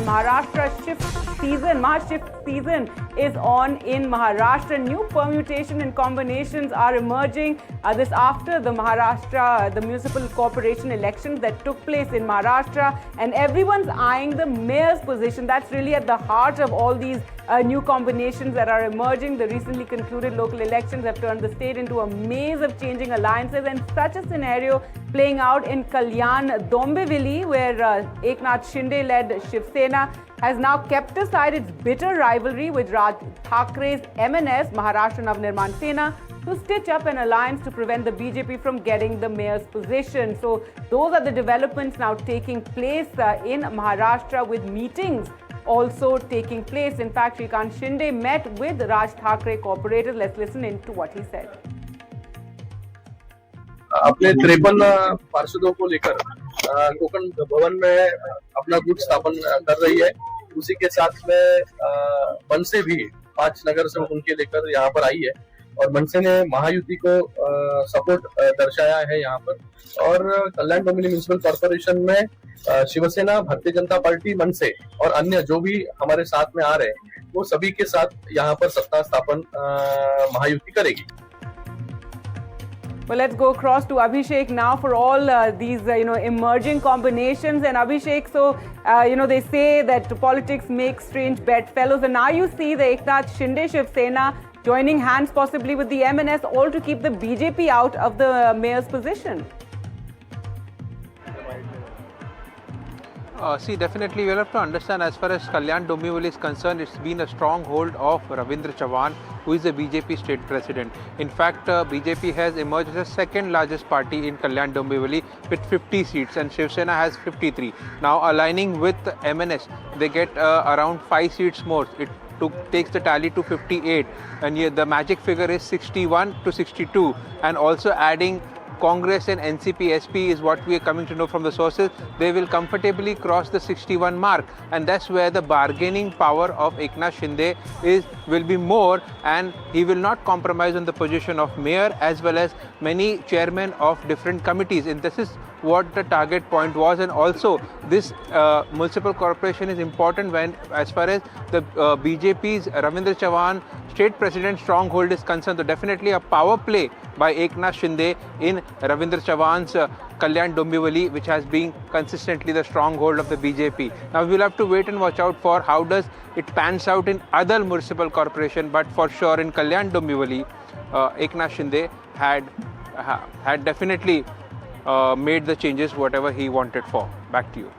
Maharashtra shift season, Mahashift season is on in Maharashtra. New permutation and combinations are emerging. This after the the municipal corporation elections that took place in Maharashtra, and everyone's eyeing the mayor's position. That's really at the heart of all these new combinations that are emerging. The recently concluded local elections have turned the state into a maze of changing alliances, and such a scenario playing out in Kalyan Dombivli, where Eknath Shinde-led Shiv Sena has now kept aside its bitter rivalry with Raj Thakrae's MNS, Maharashtra Navnirman Sena, to stitch up an alliance to prevent the BJP from getting the mayor's position. So those are the developments now taking place in Maharashtra, with meetings also taking place. In fact, Shrikant Shinde met with Raj Thakre corporators. Let's listen into what he said. अपने 53 पार्षदों को लेकर कोकण भवन में अपना गुट स्थापन कर रही है। उसी के साथ में मनसे भी 5 नगर सेवक उनके लेकर यहाँ पर आई है, और मनसे ने महायुति को सपोर्ट दर्शाया है यहाँ पर। और कल्याण डोंबिवली म्युनिसिपल कॉर्पोरेशन में शिवसेना, भारतीय जनता पार्टी, मनसे और अन्य जो भी हमारे साथ में आ रहे हैं, वो सभी के साथ यहाँ पर सत्ता स्थापन महायुति करेगी। Well, let's go across to Abhishek now for all these, emerging combinations. And Abhishek, so, they say that politics makes strange bedfellows. And now you see the Eknath Shinde Shiv Sena joining hands possibly with the MNS, all to keep the BJP out of the mayor's position. See, definitely we'll have to understand, as far as Kalyan Dombivli is concerned, it's been a stronghold of Ravindra Chavan, who is the BJP state president. In fact, BJP has emerged as the second largest party in Kalyan Dombivli with 50 seats, and Shiv Sena has 53. Now aligning with MNS, they get around 5 seats more. It takes the tally to 58, and here the magic figure is 61 to 62, and also adding Congress and NCP SP is what we are coming to know from the sources. They will comfortably cross the 61 mark, and that's where the bargaining power of Eknath Shinde will be more, and he will not compromise on the position of mayor as well as many chairmen of different committees. And this is what the target point was. And also this municipal corporation is important when, as far as the BJP's Ravindra Chavan state president stronghold is concerned. So definitely a power play by Eknath Shinde in Ravindra Chavan's Kalyan Dombivli, which has been consistently the stronghold of the BJP. Now we'll have to wait and watch out for how does it pans out in other municipal corporation, but for sure in Kalyan Dombivli, Eknath Shinde had definitely made the changes whatever he wanted for. Back to you.